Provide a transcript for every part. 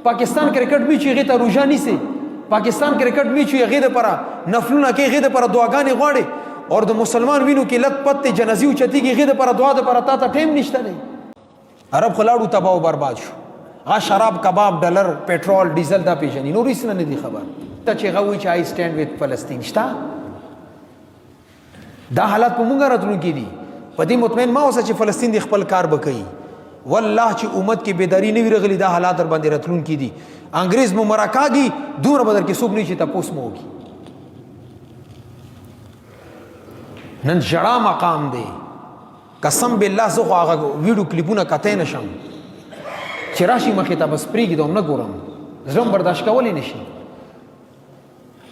پاکستان کرکټ میچ هغه ته روزه نیسي پاکستان کرکټ میچ هغه د پره نفلونه کې هغه د پره دعاګانې غواړي اور د مسلمان وینو کې لت پت جنازي او چتی کې هغه د پره دعا د پره تا ته ټیم نشته دی عرب خلاړو تباہ او برباد شو شراب کباب ډالر پټرول ډیزل دا پیژني نور هیڅ نه دي خبر ته چې غوي چې آی سټاند وذ فلسطین شتا دا حالات په مونږ راتلونکي دي په دې مطمئن ما اوسه چې فلسطین د خپل کار وکړي والله چې امت کې بیداری نه ویرغلی دا حالات در باندې راتلونکي دي انګريز مو مراکاږي دور بدر کې څوک نه چې تاسو مو وکي نن جړه مقام دی قسم بالله زه هغه ویډیو کلیپونه کته نشم چې راشي مخې ته بس پریږي دوم نه ګورم زم برداشت کولی نشي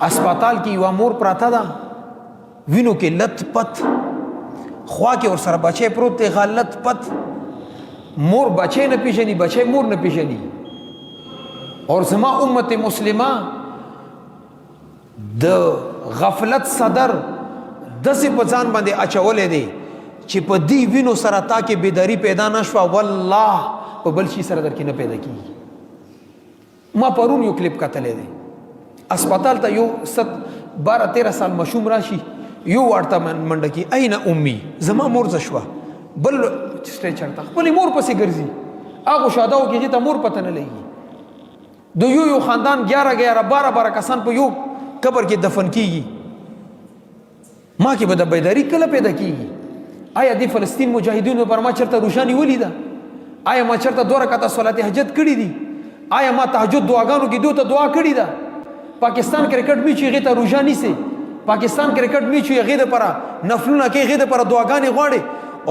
اسپیټال کې یو مور پراته ده وینو کې لت پت خوا کې ور سره بچي پروت دی غلط پت مور بچي نه پیژني بچي مور نه پیژني اور زما امت مسلمه د غفلت صدر دسې په ځان باندې اچولې دي چې په دې وینو سره تا کې بیداری پیدا نشوه والله په بل شي سره درکې نه پیدا کیږي ما پرون یو کلیپ کتلې دی اسپیټال ته یو 12-13 سال مشوم راشي یو ورته منډه کی اين امي زما مور زشوه بل سټیچر ته خپل مور پسې ګرځي هغه شادو کې ته مور پته نه لګي د یو خاندان 11 کسان په یو قبر کې دفن کیږي ما کې به د بیداری کله پیدا کیږي آیا د فلسطین مجاهدینو پر ما چرته روشانی ولیدا آیا ما چرته 2 رکعات صلات حاجت کړی دي آیا ما تهجد دعاګانو کې دوته دعا کړی ده پاکستان کرکټ میچ هغه ته روزاني سي پاکستان کرکټ میچ هغه د پره نفلونه کې هغه د پره دعاګانې غواړي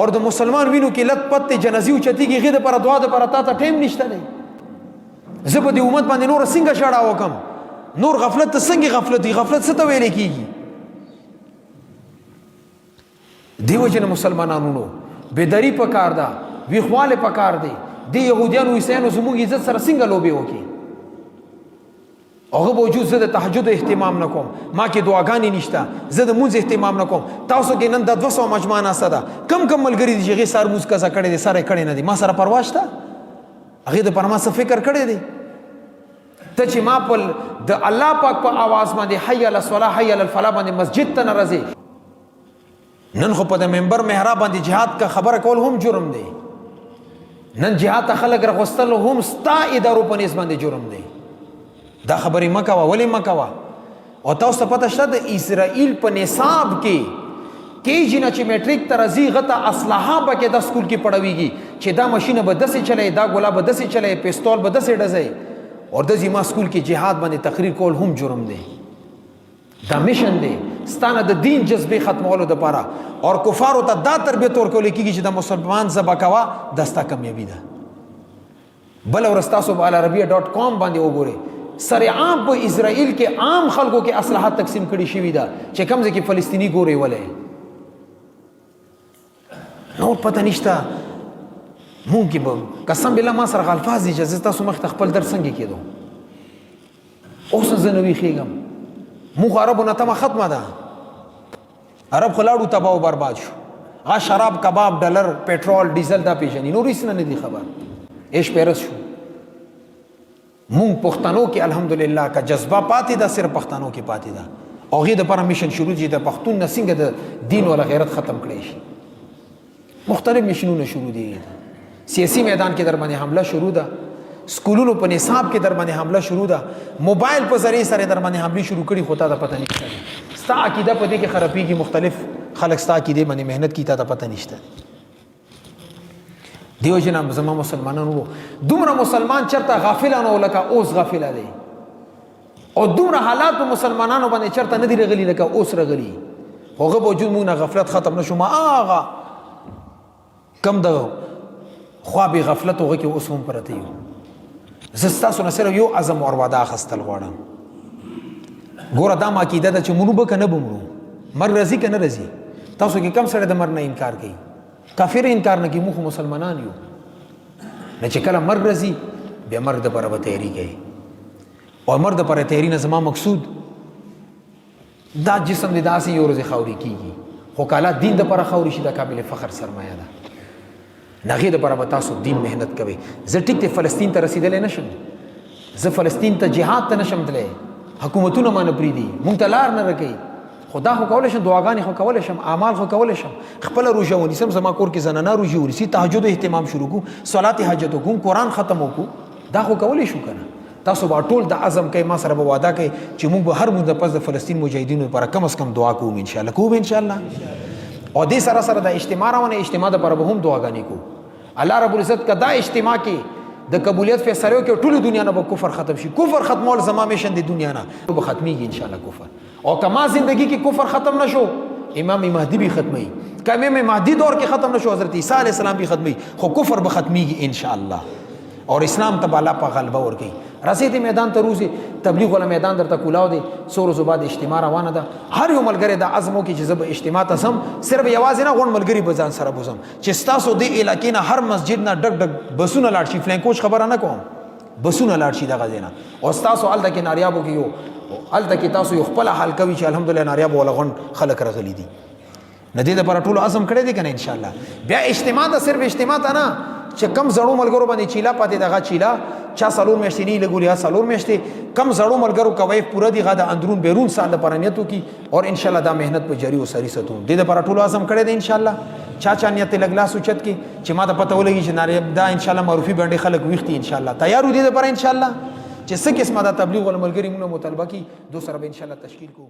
اور د مسلمان وینو کې لت پت جنازي او چتی کې هغه د پره دعا د پره تا ته ټیم نشته دی زه په دې امت باندې نور څنګه شړا وکم نور غفلت څنګه غفلت څه ته ویل کیږي دیو جن مسلمانانو بیداری پکار دا ویخواله پکار دی دی يهوديان او عیسایانو زموږ عزت سره څنګه لوبي وکي هغه باوجود زه د تهجد اهتمام نکوم ما کې دعاګانې نشته زه د مونږ اهتمام نکوم تاسو کې نن د 200 مجمع ناسته ده کم ملګری دي چې سار موږ کزا کړي دي سره کړي نه دي ما سره پروا شته هغه د پرما څه فکر کړي دي ته چې ما په د الله پاک په आवाज باندې حي علی الصلاه حي علی الفلاح باندې مسجد ته ناراضي نن خو په د منبر محراب باندې jihad کا خبره کول هم جرم دی نن jihad خلک راغستل هم ستا ادارو په نس باندې جرم دی دا خبرې مکوا ولی مکوا او تاسو ته پته شته د اسرائیل په نصاب کې جنا چې میټریک ترازی غته اسلحه به کې د سکول کې پړويږي چې دا ماشینه به دسه چلے دا ګولا به دسه چلے پستول به دسه ډزای اور د زما سکول کې jihad باندې تقریر کول هم جرم دی دا میشن دی ستانه د دین جذبه ختمولو د پاره اور کفارو ته دا تربیت ورکول کیږي چې د مسلمان زبا کوا دستا کامیابی ده بل ورستاسو alarabiya.com باندې وګورئ سره عام په اسرائیل کې عام خلکو کې اسلحه تقسیم کړي شوی ده چې کمزې کې فلسطینی ګوري ولې نو پته نشته مونږ کې به قسم بالله ما سره الفاظ دي چې تاسو مخ خپل در څنګه کېدو اوس زه نوې خېګم مونږ عربونه تمه ختمه ده عرب خلاړو تباہ او برباد شو شراب کباب ډالر پټرول ډیزل دا پیژني نور هیڅ نه دي خبر ایش پیرس شو مونږ پښتنو کې الحمدلله کا جذبه پاتې ده صرف پښتنو کې پاتې ده او غي د پر میشن شروع دي د پښتون نسنګ د دین ولا غیرت ختم کړي شي مختلف میشنونه شروع دي سیاسي میدان کې در باندې حمله شروع ده سکولونو په نصاب کې در باندې حمله شروع ده موبایل په ذریعہ سره در باندې حمله شروع کړي خو ته پته نشته ستا عقیده په دې کې خرابېږي مختلف خلک ستا عقیده باندې مهنت کی ته پته نشته دیو جناب زما مسلمانانو دومره مسلمان چرته غافلانو لکه اوس غافل دي او دومره حالات مسلمانانو باندې چرته نه دی رغلي لکه اوس رغلي هغه وجود مونږه غفلت ختم نشو ما آغا کم د خواب غفلت هغه کې اوس هم پرته یو زستا سره سره یو عزم اور وعده خستل غواړم ګوره دا ما عقیده ده چې مونږ به کنه بمرو مر رضی کنه رضی تاسو کې کم سره د مر نه انکار کوي کافر انکار نه کوي موږ مسلمانان یو نه چې کله مر رضی بیا مر د پر تیاری کوي او مر د پر تیاری نه زما مقصود دا جسم د داسې یو ورځ خوري کیږي خو کاله دین د پر خوري شي د قابل فخر سرمایه ده نغې د پر تاسو دین مهنت کوي زه ټیک ته فلسطین ته رسیدل نه شم زه فلسطین ته جهاد ته نشم تللی، حکومتونه ما نه پرېږدي، مونږ ته لار نه راکوي. خدا خو کولی شم، دعاګانې خو کولی شم، اعمال خو کولی شم، خپله روژه ونیسم، زما کور کې زنانه روژې ونیسي، تهجد اهتمام شروع کړو، صلات حاجت وکړو، قرآن ختم وکړو، دا خو کولی شو که نه؟ تاسو به ټول د عزم کوي، ما سره به وعده کوي چې موږ به هر مونږ د پس د فلسطین مجاهدینو لپاره کم از کم دعا کوو انشاءالله. کوو به انشاءالله. او دې سره سره د اجتماع راونه، اجتماع دپاره به هم دعاګانې کوو. الله رب العزت که دا اجتماع کې د قبولیت فیصله وکړي، ټولو دنیا نه به کفر ختم شي. کفر ختمول زما میشن د دنیا نه به ختمیږي انشاءالله کفر. او که ما زندگی کې کفر ختم نشو، امام مهدی بھی ختمی، که امام مهدی دور کې ختم نشو، حضرت عیسی علیہ السلام بھی ختمی، خو کفر به ختمیږي انشاءالله. اور اسلام ته الله په غلبه ورکوي. راځئ دې میدان ته روزي، تبلیغ ولا میدان درته کولاو دی. څو ورځو بعد اجتماع روانه ده. هر یو ملګری د عزم وکړي چې زه به اجتماع ته ځم، صرف یوازې نه غونډ ملګري به ځان سره بوځم چې ستاسو دې علاقې نه هر مسجد نه ډک ډک بسونه لاړ شي. فلینکوچ خبره نه کوم، بسونه لاړ شي دغه ځای نه، او ستاسو هلته کې ناریابو کې یو هلته کې تاسو یو خپله حال کوي چې الحمدلله ناریابو والا غونډ خلک راغلي دي. نه دې دپاره ټولو عزم کړی دی که نه انشاءالله. بیا اجتماع ته صرف اجتماع ته نه، چې کم زړو ملګرو باندې چیلا پاتې دغه چیلا چا 4 میاشتې نه لګولي، 4 میاشتې کم زړو ملګرو کوي پوره دغه د اندرون بیرون سال لپاره نیت وکړي، او انشاءالله دا مهنت په جاری او سری ستون. دې دپاره ټولو عزم کړی دی انشاءالله. چا نیت لګ لاس اوچت کې چې ما ته پته ولګي چې ناریب دا انشاءالله معروفي باندې خلک ویښتي انشاءالله تیار دي دپاره انشاءالله چې څه قسمه دا تبلیغ ول ملګري مونږ مطالبه کی دو سره به انشاءالله تشکیل کو.